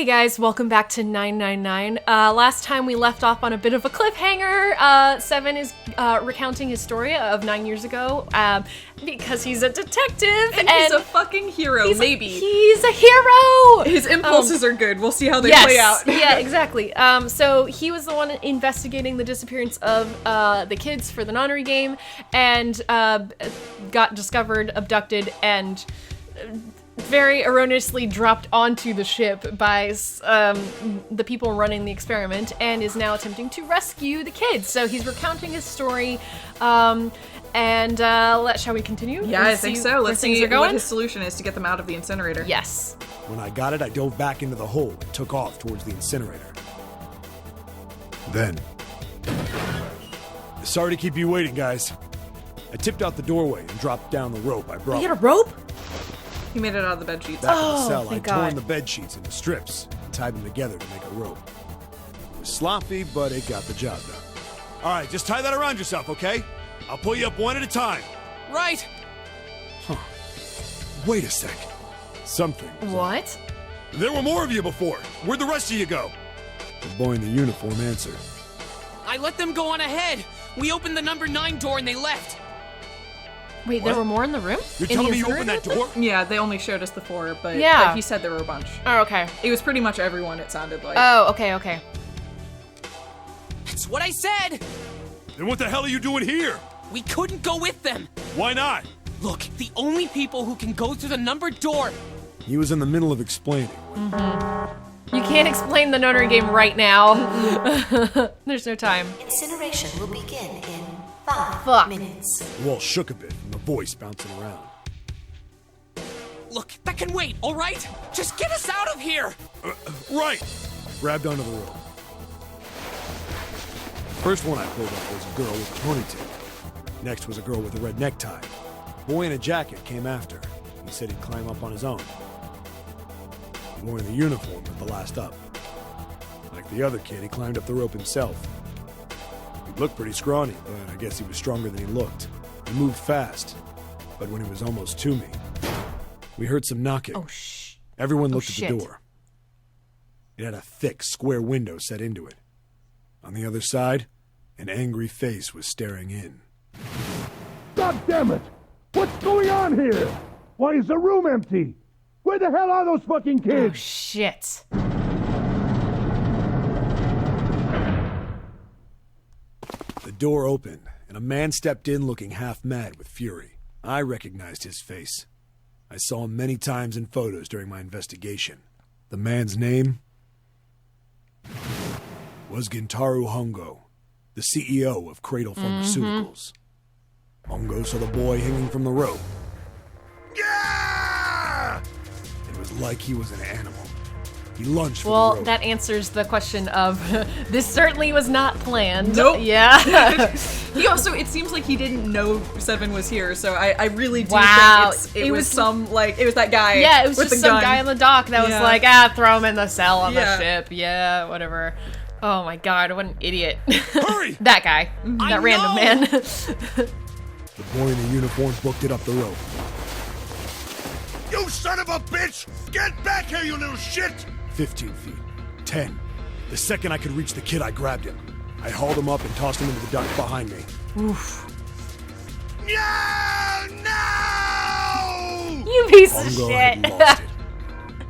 Hey guys, welcome back to 999. Last time we left off on a bit of a cliffhanger. Seven is recounting his story of 9 years ago because he's a detective and he's a fucking hero. He's a hero. His impulses are good. We'll see how they play out. Yeah, exactly. So he was the one investigating the disappearance of the kids for the nonary game, and got discovered, abducted, and very erroneously dropped onto the ship by the people running the experiment, and is now attempting to rescue the kids. So he's recounting his story, shall we continue? Yeah, I think so. Let's see what his solution is to get them out of the incinerator. Yes. When I got it, I dove back into the hole and took off towards the incinerator. Then, sorry to keep you waiting, guys. I tipped out the doorway and dropped down the rope I brought. You had a rope? He made it out of the bed sheets. Back in the cell, I torn the bed sheets into strips and tied them together to make a rope. It was sloppy, but it got the job done. All right, just tie that around yourself, okay? I'll pull you up one at a time. Right. Huh. Wait a sec. Something. What? There were more of you before. Where'd the rest of you go? The boy in the uniform answered. I let them go on ahead. We opened the number 9 door and they left. Wait, there were more in the room? You're telling me you opened that door? Yeah, they only showed us the 4, but he said there were a bunch. Oh, okay. It was pretty much everyone, it sounded like. Oh, okay. That's what I said! Then what the hell are you doing here? We couldn't go with them! Why not? Look, the only people who can go through the numbered door... He was in the middle of explaining. You can't explain the nonary game right now. There's no time. Incineration will begin in 5 minutes. The wall shook a bit from the voice bouncing around. Look, that can wait, all right? Just get us out of here! Right! Grabbed onto the rope. First one I pulled up was a girl with a ponytail. Next was a girl with a red necktie. A boy in a jacket came after. He said he'd climb up on his own. The boy in the uniform was the last up. Like the other kid, he climbed up the rope himself. He looked pretty scrawny, but I guess he was stronger than he looked. He moved fast, but when he was almost to me, we heard some knocking. Oh, shh. Everyone looked at shit. the door. It had a thick, square window set into it. On the other side, an angry face was staring in. God damn it! What's going on here? Why is the room empty? Where the hell are those fucking kids? Oh, shit. The door opened, and a man stepped in looking half mad with fury. I recognized his face. I saw him many times in photos during my investigation. The man's name was Gintaro Hongou, the CEO of Cradle Pharmaceuticals. Hongou saw the boy hanging from the rope. Yeah! It was like he was an animal. He lunged for the rope. Well, that answers the question of, this certainly was not planned. Nope. Yeah. He also, it seems like he didn't know Seven was here, so I really do think it was that guy. Yeah, it was with just the some gun. guy in the dock that was like, throw him in the cell on the ship. Yeah, whatever. Oh my god, what an idiot. Hurry! That guy. That random man. The boy in the uniform booked it up the rope. You son of a bitch! Get back here, you little shit! 15 feet. 10. The second I could reach the kid, I grabbed him. I hauled him up and tossed him into the duct behind me. Oof. No! You piece of Hongou shit. had lost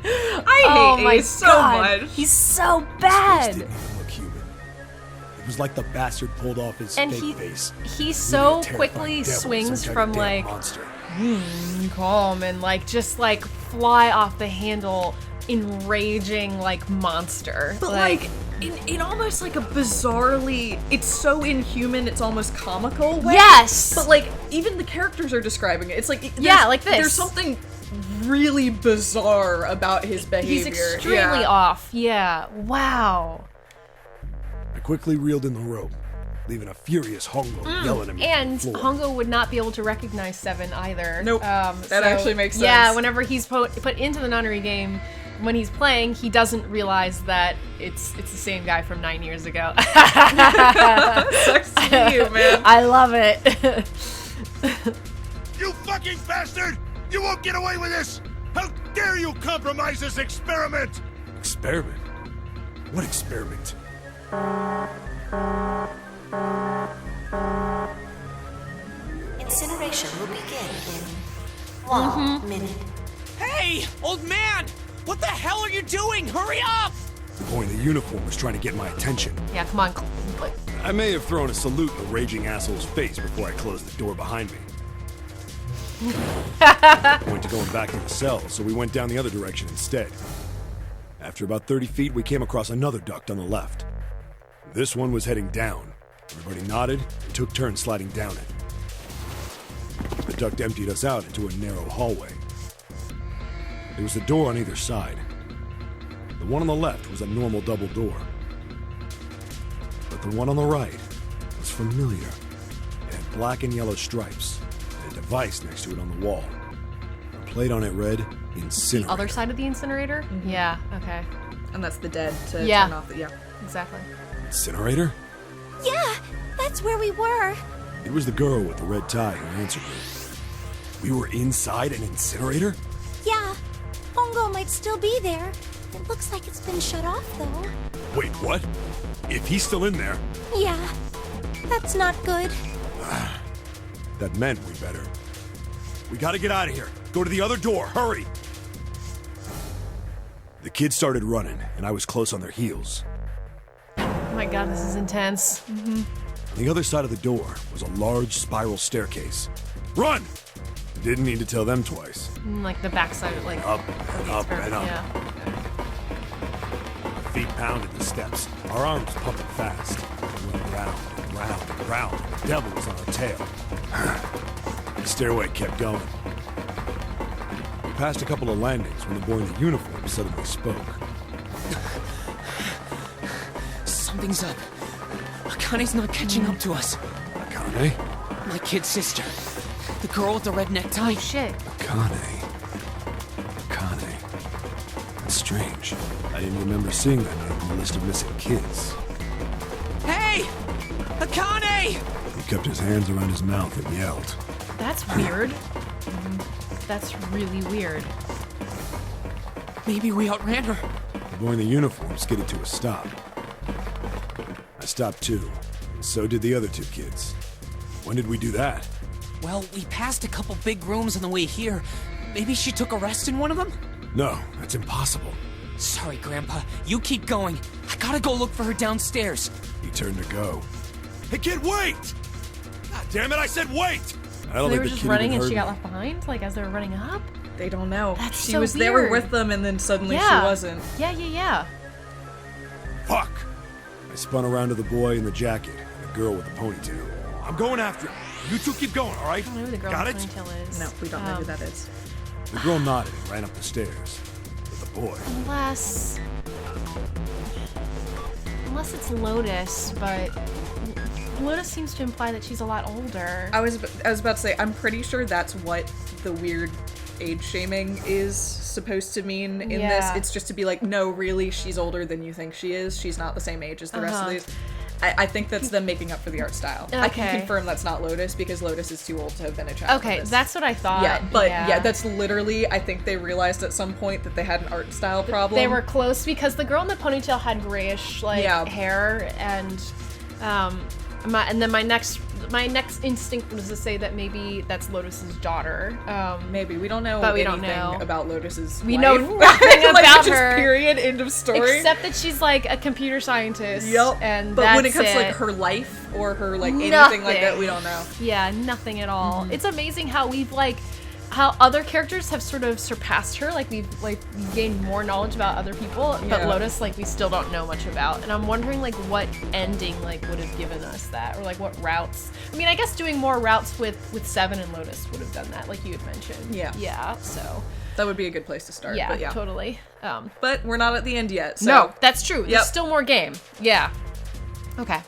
it. I hate Ace so much. He's so His face bad. didn't even look human. It was like the bastard pulled off his And fake face. he Leaving so a terrifying quickly devil, swings some kind from of damn like monster. calm and just fly off the handle, enraging monster. But in almost like a bizarrely, it's so inhuman, it's almost comical way. Yes! But even the characters are describing it. It's like, like this. There's something really bizarre about his behavior. He's extremely off. Yeah. Wow. I quickly reeled in the rope, leaving a furious Hongou yelling at me. And from the floor. Hongou would not be able to recognize Seven either. Nope. That actually makes sense. Yeah, whenever he's put into the nunnery game, when he's playing, he doesn't realize that it's the same guy from 9 years ago. Sucks to be you, man. I love it. You fucking bastard! You won't get away with this! How dare you compromise this experiment! Experiment? What experiment? Incineration will begin in 1 minute. Hey, old man! What the hell are you doing? Hurry up! The boy in the uniform was trying to get my attention. Yeah, come on. Like, I may have thrown a salute in the raging asshole's face before I closed the door behind me. Point to going back to the cell, so we went down the other direction instead. After about 30 feet, we came across another duct on the left. This one was heading down. Everybody nodded and took turns sliding down it. The duct emptied us out into a narrow hallway. There was a door on either side. The one on the left was a normal double door. But the one on the right was familiar. It had black and yellow stripes, and a device next to it on the wall. A plate on it read, Incinerator. the other side of the incinerator? Yeah, okay. And that's the dead to Yeah. turn off the... Yeah. Exactly. Incinerator? Yeah, that's where we were. It was the girl with the red tie who answered me. We were inside an incinerator? Yeah, Hongou might still be there. It looks like it's been shut off, though. Wait, what? If he's still in there, Yeah, that's not good. that meant we better. We gotta get out of here. Go to the other door, hurry! The kids started running, and I was close on their heels. Oh my god, this is intense. On the other side of the door was a large spiral staircase. Run! Didn't need to tell them twice. Like the backside, like Up and up and up. Yeah. Our feet pounded the steps. Our arms pumping fast. We went round and round and round. The devil was on our tail. The stairway kept going. We passed a couple of landings when the boy in the uniform suddenly spoke. Something's up. Akane's not catching up to us. Akane? My kid sister. The girl with the red necktie. Oh shit. Akane. That's strange. I didn't remember seeing that name on the list of missing kids. Hey! Akane! He kept his hands around his mouth and yelled. That's weird. That's really weird. Maybe we outran her. The boy in the uniform skidded to a stop. I stopped too, and so did the other two kids. When did we do that? Well, we passed a couple big rooms on the way here. Maybe she took a rest in one of them? No, that's impossible. Sorry, Grandpa. You keep going. I gotta go look for her downstairs. He turned to go. Hey kid, wait! God damn it, I said wait! I So don't they think were the just kid running even and heard she got me. left behind, like as they were running up? They don't know. That's she so was They were weird. with them, and then suddenly Yeah. she wasn't. Yeah. Fuck! I spun around to the boy in the jacket and the girl with the ponytail. I'm going after him. You two keep going, all right? I don't know who the girl Got with it? the ponytail is. No, we don't know who that is. The girl nodded and ran up the stairs. But the boy... Unless it's Lotus, but Lotus seems to imply that she's a lot older. I was about to say, I'm pretty sure that's what the weird age shaming is supposed to mean in Yeah. this. It's just to be like, no, really, she's older than you think she is. She's not the same age as the rest of these. I think that's them making up for the art style. I can Okay. confirm that's not Lotus because Lotus is too old to have been a child. Okay, in this. that's what I thought. Yeah, but yeah, that's literally, I think they realized at some point that they had an art style problem. They were close because the girl in the ponytail had grayish hair, and my next instinct was to say that maybe that's Lotus's daughter. Maybe we don't know But we anything don't know. about Lotus's We life. know nothing Like, about just her. Period. End of story. Except that she's like a computer scientist. Yep. And but when it that's comes to like her life or her like anything like that, Nothing. we don't know. Yeah, nothing at all. It's amazing how how other characters have sort of surpassed her. Like we've gained more knowledge about other people, but Yeah. Lotus we still don't know much about. And I'm wondering what ending would have given us that, or what routes. I mean, I guess doing more routes with Seven and Lotus would have done that, like you had mentioned. Yeah. Yeah. So That would be a good place to start. yeah, but yeah. totally. But we're not at the end yet. So. No, that's true. Yep. There's still more game. Yeah. Okay.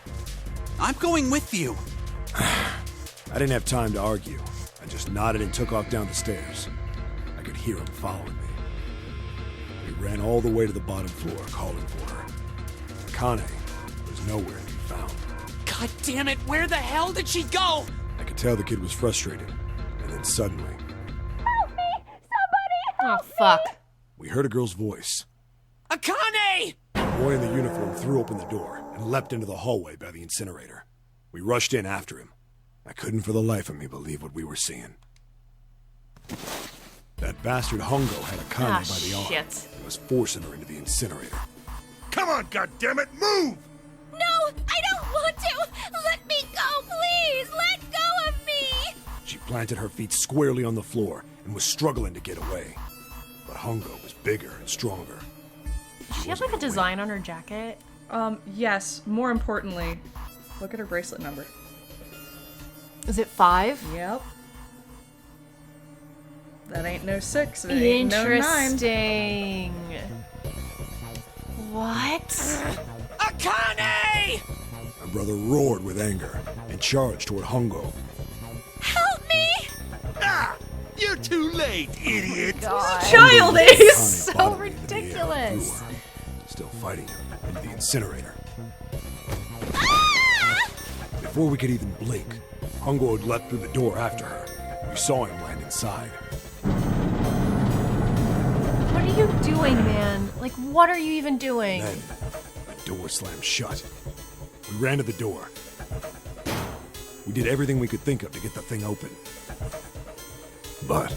I'm going with you. I didn't have time to argue. I just nodded and took off down the stairs. I could hear him following me. We ran all the way to the bottom floor, calling for her. Akane was nowhere to be found. God damn it, where the hell did she go? I could tell the kid was frustrated, and then suddenly, Oh fuck. we heard a girl's voice. Akane! The boy in the uniform threw open the door and leapt into the hallway by the incinerator. We rushed in after him. I couldn't for the life of me believe what we were seeing. That bastard Hongou had Akane by the arm and was forcing her into the incinerator. Come on, goddammit, move! No, I don't want to! Let me go, please! Let go of me! She planted her feet squarely on the floor and was struggling to get away. But Hongou was bigger and stronger. Does she have like a design on her jacket? Yes. More importantly, look at her bracelet number. Is it 5? Yep. That ain't no 6. It ain't no 9. Interesting. What? Akane! My brother roared with anger and charged toward Hongou. Help me! Ah! You're too late, idiot! Child Akane is so bodily into the air and threw ridiculous. her, still fighting him, into the incinerator. Before we could even blink, Hongou had leapt through the door after her. We saw him land inside. What are you doing, man? Like, what are you even doing? Then, the door slammed shut. We ran to the door. We did everything we could think of to get the thing open. But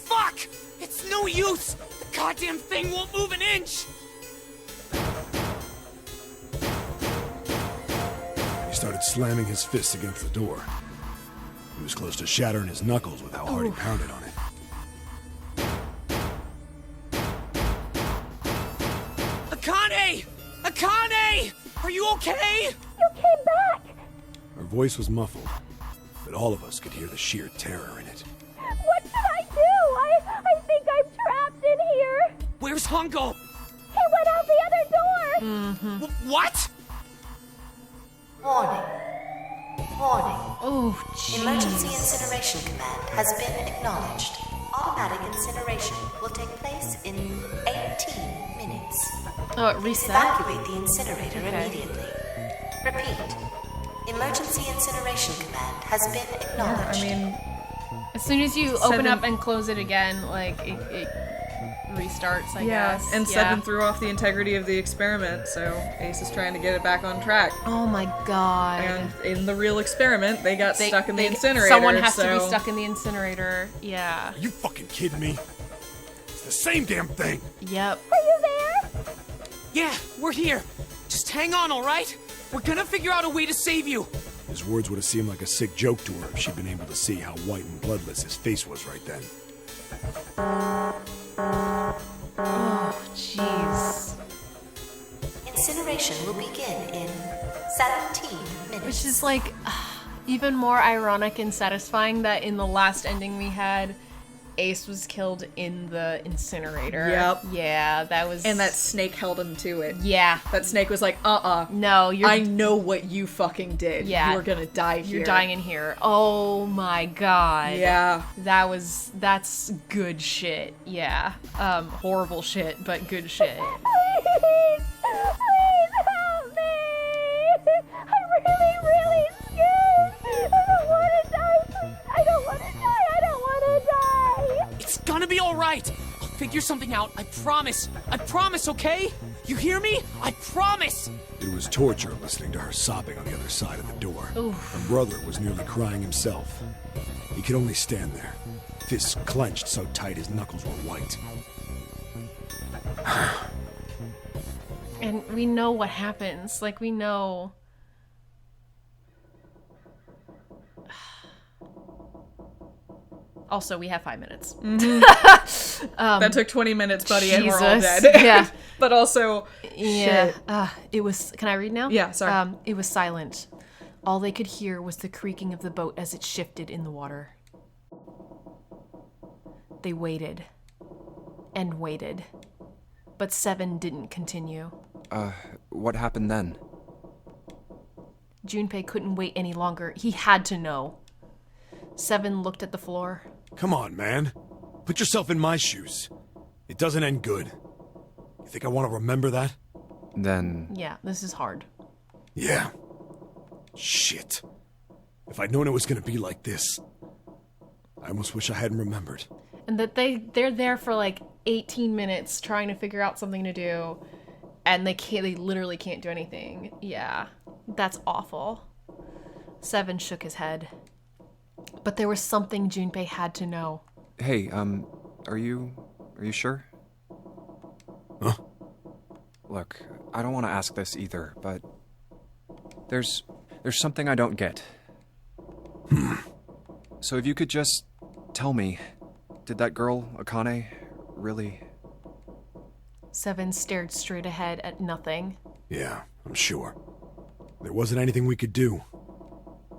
Fuck! It's no use! The goddamn thing won't move an inch! he started slamming his fists against the door. He was close to shattering his knuckles with how hard he pounded on it. Akane! Akane! Are you okay? You came back! Her voice was muffled, but all of us could hear the sheer terror in it. What should I do? I think I'm trapped in here! Where's Hongou? He went out the other door! What? Warning. Warning. Oh, jeez. Emergency incineration command has been acknowledged. Automatic incineration will take place in 18 minutes. Oh, it reset? Evacuate the incinerator immediately. Repeat. Emergency incineration command has been acknowledged. I mean, As soon as you open 7 up and close it again, like, it restarts, I guess. and 7 threw off the integrity of the experiment, so Ace is trying to get it back on track. Oh my god. And in the real experiment, they got stuck in the incinerator. Someone has to be so- stuck in the incinerator. Yeah. Are you fucking kidding me? It's the same damn thing! Yep. Are you there? Yeah, we're here. Just hang on, alright? We're gonna figure out a way to save you. His words would have seemed like a sick joke to her if she'd been able to see how white and bloodless his face was right then. Oh, jeez. Incineration will begin in 17 minutes. Which is like even more ironic and satisfying that in the last ending we had, Ace was killed in the incinerator. Yep. Yeah, that was. And that snake held him to it. Yeah. That snake was like, No, you're. I know what you fucking did. Yeah. You're gonna die here. You're dying in here. Oh my god. Yeah. That's good shit. Yeah. Horrible shit, but good shit. Please! Please help me! I'm really, really scared! I don't want to die! Please! I don't want to die! I don't want to die! It's gonna be alright. I'll figure something out. I promise. I promise, okay? You hear me? I promise. It was torture listening to her sobbing on the other side of the door. Her brother was nearly crying himself. He could only stand there, fists clenched so tight his knuckles were white. And we know what happens. Like, we know. Also, we have 5 minutes. That took 20 minutes, buddy, and we're all Jesus. dead. Yeah. But also, Yeah. shit. It was. Can I read now? Yeah, sorry. It was silent. All they could hear was the creaking of the boat as it shifted in the water. They waited. And waited. But 7 didn't continue. What happened then? Junpei couldn't wait any longer. He had to know. 7 looked at the floor. Come on, man. Put yourself in my shoes. It doesn't end good. You think I want to remember that? Then... Yeah, this is hard. Yeah. Shit. If I'd known it was gonna be like this, I almost wish I hadn't remembered. And that they're there for like 18 minutes trying to figure out something to do, and they literally can't do anything. Yeah, that's awful. Seven shook his head. But there was something Junpei had to know. Hey, are you sure? Huh? Look, I don't want to ask this either, but there's something I don't get. So if you could just tell me, did that girl, Akane, really... Seven stared straight ahead at nothing. Yeah, I'm sure. There wasn't anything we could do.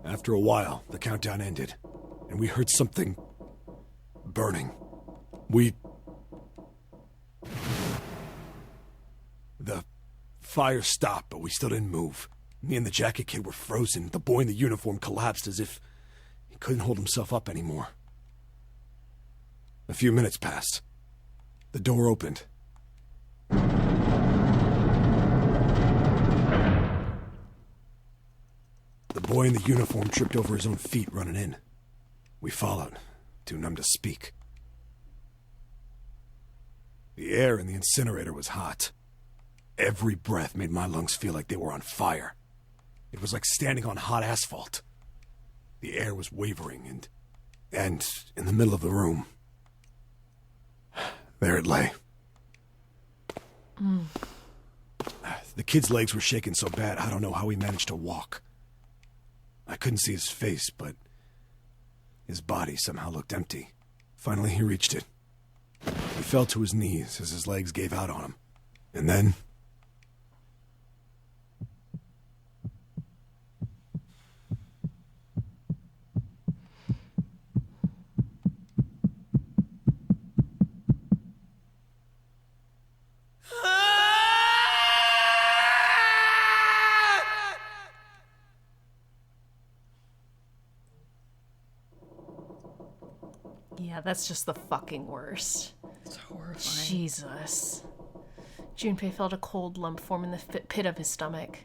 After a while, the countdown ended, and we heard something... burning. The fire stopped, but we still didn't move. Me and the jacket kid were frozen. The boy in the uniform collapsed as if he couldn't hold himself up anymore. A few minutes passed. The door opened. The boy in the uniform tripped over his own feet running in. We followed, too numb to speak. The air in the incinerator was hot. Every breath made my lungs feel like they were on fire. It was like standing on hot asphalt. The air was wavering, and in the middle of the room, there it lay. The kid's legs were shaking so bad, I don't know how he managed to walk. I couldn't see his face, but his body somehow looked empty. Finally, he reached it. He fell to his knees as his legs gave out on him. And then... Yeah, that's just the fucking worst. It's horrifying. Jesus. Junpei felt a cold lump form in the pit of his stomach.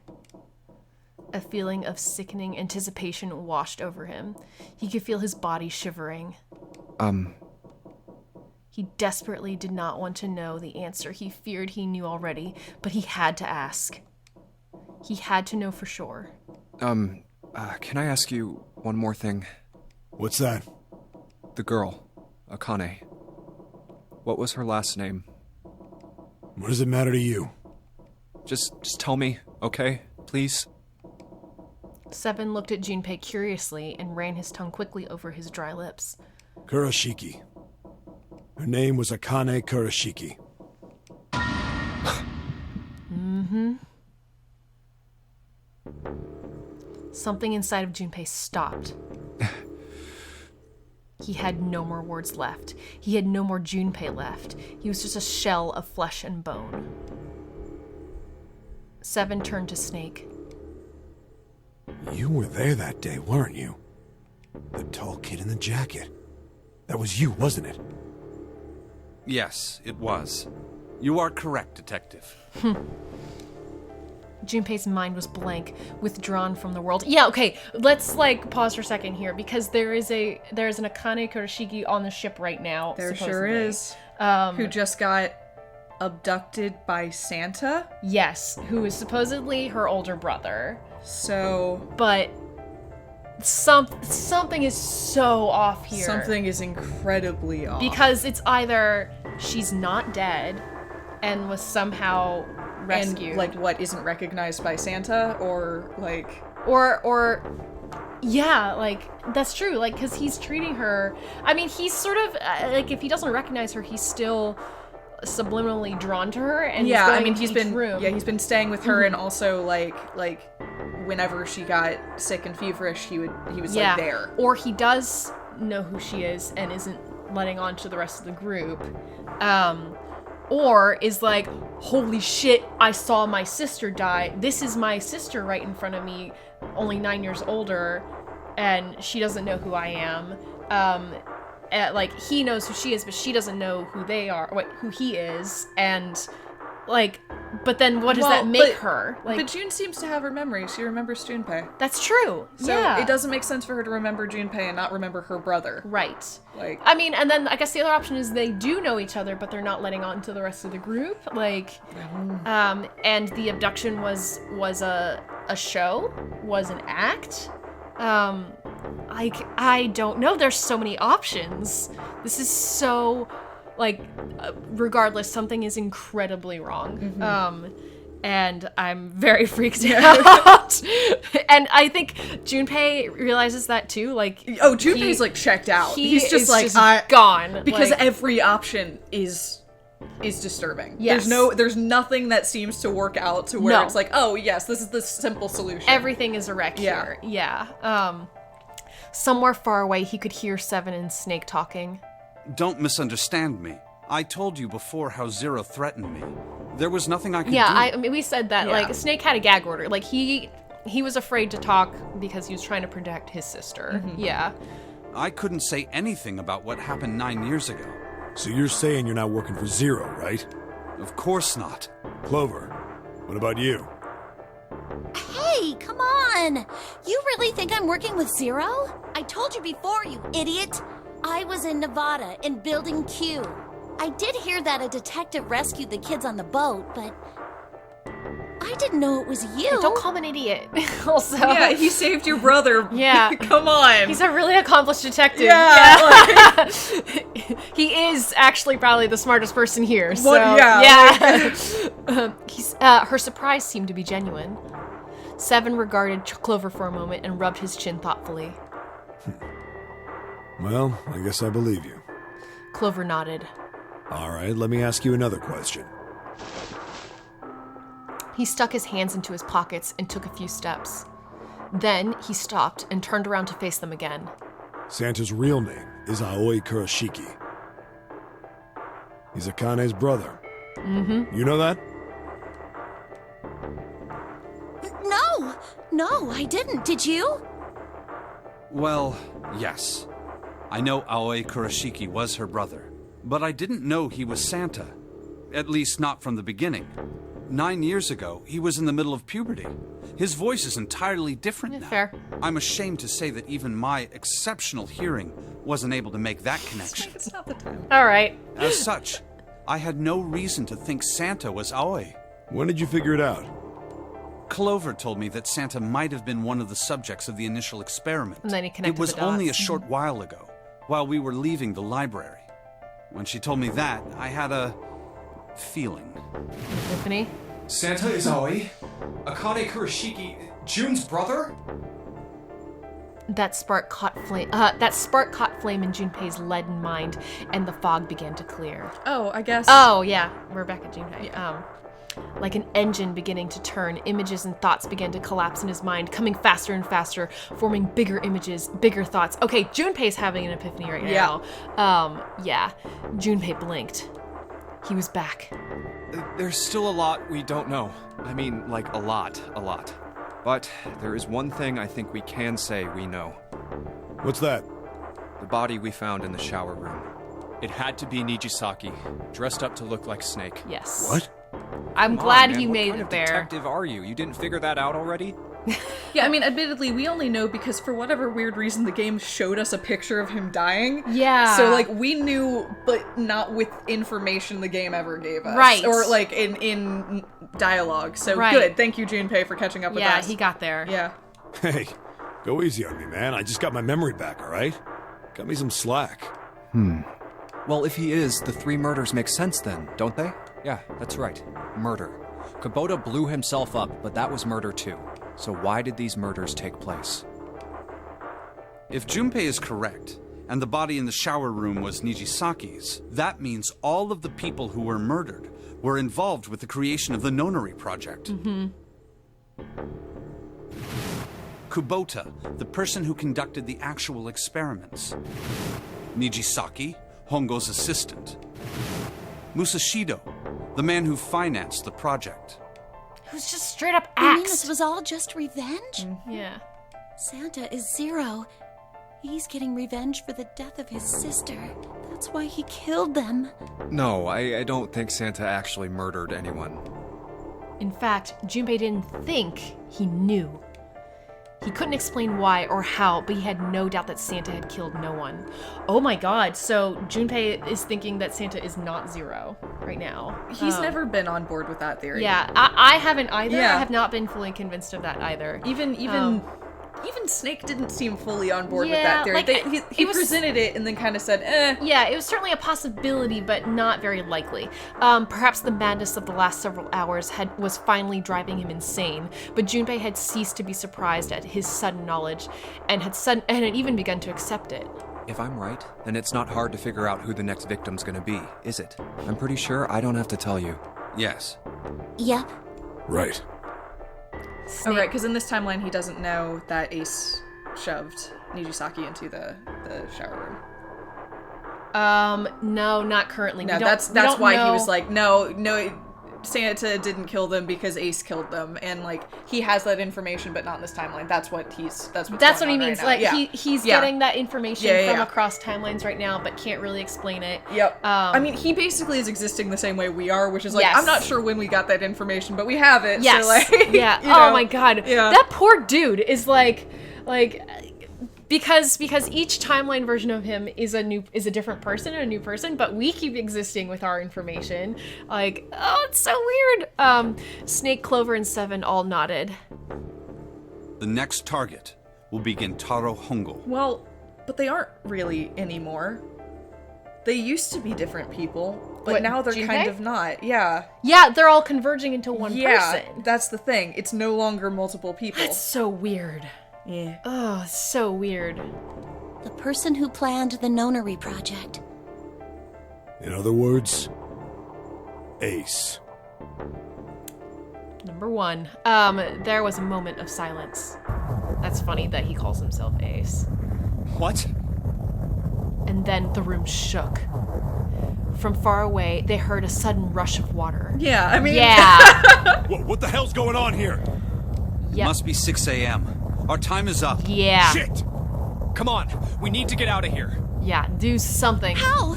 A feeling of sickening anticipation washed over him. He could feel his body shivering. He desperately did not want to know the answer he feared he knew already, but he had to ask. He had to know for sure. Can I ask you one more thing? What's that? The girl, Akane. What was her last name? What does it matter to you? Just tell me, okay? Please? Seven looked at Junpei curiously and ran his tongue quickly over his dry lips. Kurashiki. Her name was Akane Kurashiki. Something inside of Junpei stopped. He had no more words left. He had no more Junpei left. He was just a shell of flesh and bone. Seven turned to Snake. You were there that day, weren't you? The tall kid in the jacket. That was you, wasn't it? Yes, it was. You are correct, Detective. Junpei's mind was blank, withdrawn from the world. Yeah, okay, let's pause for a second here because there's an Akane Kurashiki on the ship right now. There supposedly. sure is. Who just got abducted by Santa? Yes, who is supposedly her older brother. So... But something is so off here. Something is incredibly off. Because it's either she's not dead and was somehow rescued. And, what, isn't recognized by Santa? Or, yeah, that's true. Because he's treating her... I mean, he's sort of... if he doesn't recognize her, he's still subliminally drawn to her. And yeah, he's going I mean, into each room. Yeah, he's been staying with her, and also, whenever she got sick and feverish, he was there. Or he does know who she is and isn't letting on to the rest of the group. Or is holy shit, I saw my sister die. This is my sister right in front of me, only 9 years older, and she doesn't know who I am. He knows who she is, but she doesn't know who they are, who he is, and But then what does that make her? Like, but June seems to have her memory. She remembers Junpei. that's true. So yeah. it doesn't make sense for her to remember Junpei and not remember her brother. Right. Like, I mean, and then I guess the other option is they do know each other, but they're not letting on to the rest of the group. Like, and the abduction was a show, was an act. Like, I don't know. There's so many options. This is so, like, regardless, something is incredibly wrong. And I'm very freaked out. And I think Junpei realizes that too. Like, Junpei's like checked out. He's just like gone because like, every option is disturbing. Yes. There's nothing that seems to work out to where it's like, oh yes, this is the simple solution. everything is a wreck here. Yeah. Somewhere far away, he could hear Seven and Snake talking. Don't misunderstand me. I told you before how Zero threatened me. There was nothing I could do. I mean, we said that. Like, Snake had a gag order. Like, he was afraid to talk because he was trying to protect his sister. Yeah. I couldn't say anything about what happened 9 years ago. So you're saying you're not working for Zero, right? Of course not. Clover, what about you? Hey, come on! You really think I'm working with Zero? I told you before, you idiot! I was in Nevada, in Building Q. I did hear that a detective rescued the kids on the boat, but I didn't know it was you. Don't call him an idiot. Also. Yeah, he saved your brother. Yeah. Come on. He's a really accomplished detective. Yeah. He is actually probably the smartest person here. So, Well, yeah. Her surprise seemed to be genuine. Seven regarded Clover for a moment and rubbed his chin thoughtfully. Well, I guess I believe you. Clover nodded. All right, let me ask you another question. He stuck his hands into his pockets and took a few steps. Then he stopped and turned around to face them again. Santa's real name is Aoi Kurashiki. He's Akane's brother. You know that? No, I didn't. Did you? Well, yes. I know Aoi Kurashiki was her brother, but I didn't know he was Santa. At least not from the beginning. 9 years ago, he was in the middle of puberty. His voice is entirely different now. Fair. I'm ashamed to say that even my exceptional hearing wasn't able to make that connection. It's not the time. All right. As such, I had no reason to think Santa was Aoi. When did you figure it out? Clover told me that Santa might have been one of the subjects of the initial experiment. And then he connected It was the dots. only a short while ago, while we were leaving the library. When she told me that, I had a feeling. Epiphany. Santa is Aoi? Akane Kurashiki, June's brother? That spark caught flame in Junpei's leaden mind, and the fog began to clear. Oh, I guess. Oh, yeah. We're back at Junpei. Like an engine beginning to turn, images and thoughts began to collapse in his mind, coming faster and faster, forming bigger images, bigger thoughts. Okay, Junpei's having an epiphany right now. Yeah. Junpei blinked. He was back. There's still a lot we don't know. I mean, like, a lot. But there is one thing I think we can say we know. What's that? The body we found in the shower room. It had to be Nijisaki, dressed up to look like Snake. Yes. What? I'm Come glad on, man, you what made kind it of there. detective are you? You didn't figure that out already? Yeah, I mean, admittedly, we only know because for whatever weird reason, the game showed us a picture of him dying. Yeah. So, like, we knew, but not with information the game ever gave us. Right. Or, like, in dialogue. So, Right. good. Thank you, Junpei, for catching up with Yeah, us. he got there. Yeah. Hey, go easy on me, man. I just got my memory back, all right? Cut me some slack. Well, if he is, the 3 murders make sense then, don't they? Yeah, that's right. Murder. Kubota blew himself up, but that was murder too. So why did these murders take place? If Junpei is correct, and the body in the shower room was Nijisaki's, that means all of the people who were murdered were involved with the creation of the Nonary project. Kubota, the person who conducted the actual experiments. Nijisaki, Hongou's assistant. Musashido, the man who financed the project. It was just straight up You mean axed. this was all just revenge? Yeah. Santa is Zero. He's getting revenge for the death of his sister. That's why he killed them. No, I don't think Santa actually murdered anyone. In fact, Junpei didn't think he knew. He couldn't explain why or how, but he had no doubt that Santa had killed no one. Oh my god, so Junpei is thinking that Santa is not Zero right now. He's never been on board with that theory. Yeah, I haven't either. Yeah. I have not been fully convinced of that either. Even Snake didn't seem fully on board with Yeah, that theory. like, He was- presented it and then kind of said, eh. Yeah, it was certainly a possibility, but not very likely. Perhaps the madness of the last several hours was finally driving him insane, but Junpei had ceased to be surprised at his sudden knowledge and had even begun to accept it. If I'm right, then it's not hard to figure out who the next victim's gonna be, is it? I'm pretty sure I don't have to tell you. Yes. Yep. Right. Oh, right, because in this timeline he doesn't know that Ace shoved Nijisaki into the shower room. No, not currently. No, We that's don't why know. he was like, no, Santa didn't kill them because Ace killed them, and like he has that information, but not in this timeline. That's what he means. That's what he means. Right now. Like he's Yeah. getting that information Yeah, from yeah. across timelines right now, but can't really explain it. Yep. I mean, he basically is existing the same way we are, which is like, Yes. I'm not sure when we got that information, but we have it. Yes. So like, Yeah. you know, Oh my god. Yeah. That poor dude is like because each timeline version of him is a different person and a new person, but we keep existing with our information. Like, oh, it's so weird. Snake, Clover, and Seven all nodded. The next target will be Gintaro Hongou. Well, but they aren't really anymore. They used to be different people, but What, now they're Junpei? kind of not. Yeah. Yeah, they're all converging into one Yeah, person. that's the thing. It's no longer multiple people. That's so weird. Yeah. Oh, so weird. The person who planned the Nonary project. In other words, Ace. Number one. There was a moment of silence. That's funny that he calls himself Ace. What? And then the room shook. From far away, they heard a sudden rush of water. Yeah, I mean... Yeah. What the hell's going on here? It Yep. must be 6 a.m. Our time is up. Yeah. Shit! Come on, we need to get out of here. Yeah, do something. How?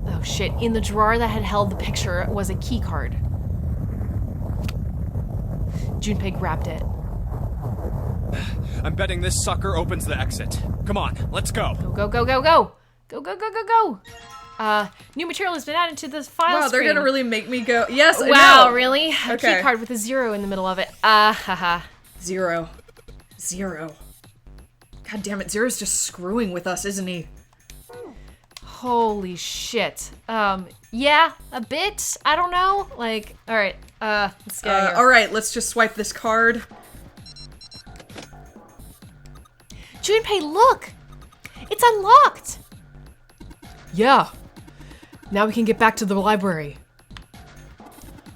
Oh shit, in the drawer that had held the picture was a key card. Junpei grabbed it. I'm betting this sucker opens the exit. Come on, let's go. Go, go, go, go! Go, go, go, go, go! New material has been added to the file Wow, they're screen. gonna really make me go... Yes, I Wow, know. really? A Okay. key card with a 0 in the middle of it. Haha. 0. God damn it, Zero's just screwing with us, isn't he? Holy shit. Yeah, a bit. I don't know. Like, alright, let's get out of here. Alright, let's just swipe this card. Junpei, look! It's unlocked! Yeah. Now we can get back to the library.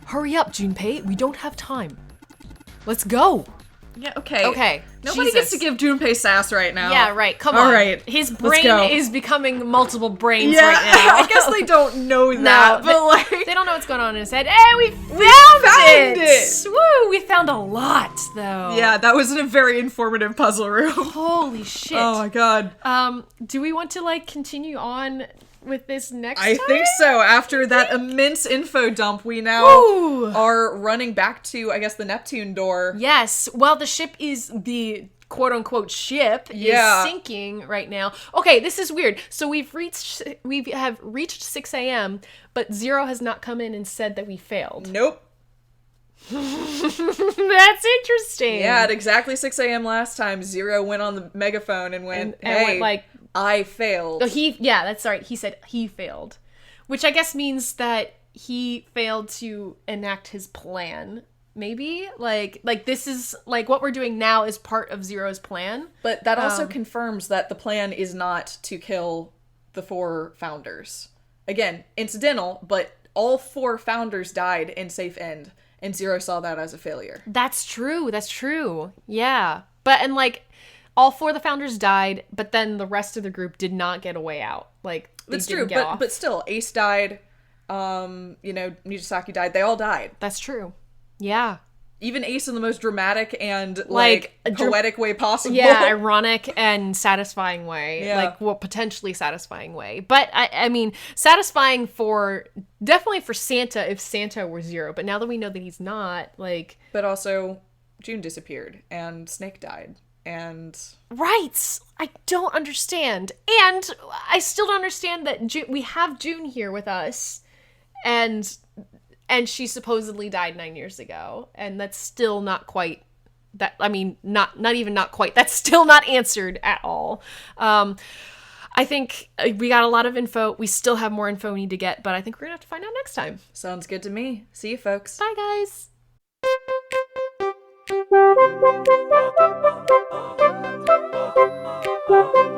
Hurry up, Junpei. We don't have time. Let's go. Yeah, okay. Okay. Nobody gets to give Junpei sass right now. Yeah, right. Come on. All right. His let's brain go. is becoming multiple brains Yeah, right now. I guess they don't know No, that, but like... they don't know what's going on in his head. Hey, we found it! Woo! We found a lot, though. Yeah, that was a very informative puzzle room. Holy shit. Oh my god. Do we want to, like, continue on with this next I time? think so. After that immense info dump, we now Woo! are running back to, I guess, the Neptune door. Yes. Well, the ship is the quote-unquote ship Yeah. is sinking right now. Okay, this is weird. So we have reached 6 a.m., but Zero has not come in and said that we failed. Nope. That's interesting. Yeah, at exactly 6 a.m. last time, Zero went on the megaphone and went, And hey, went like, I failed. oh, yeah, that's right. He said he failed, which I guess means that he failed to enact his plan. Maybe like this is like what we're doing now is part of Zero's plan. But that also confirms that the plan is not to kill the 4 founders. Again, incidental, but all 4 founders died in safe end, and Zero saw that as a failure. That's true. That's true. Yeah. But, and like, all 4 of the founders died, but then the rest of the group did not get a way out. Like, they That's didn't true, get off. but still, Ace died, Nijisaki died, they all died. That's true. Yeah. even Ace in the most dramatic and like poetic way possible. Yeah, ironic and satisfying way. Yeah. Like, well, potentially satisfying way. But I mean, satisfying definitely for Santa if Santa were Zero. But now that we know that he's not, like... But also, June disappeared and Snake died. And... Right! I don't understand. And I still don't understand that we have June here with us. And she supposedly died 9 years ago, and that's still not quite that. I mean, not even not quite. That's still not answered at all. I think we got a lot of info. We still have more info we need to get, but I think we're gonna have to find out next time. Sounds good to me. See you, folks. Bye, guys. Thank you.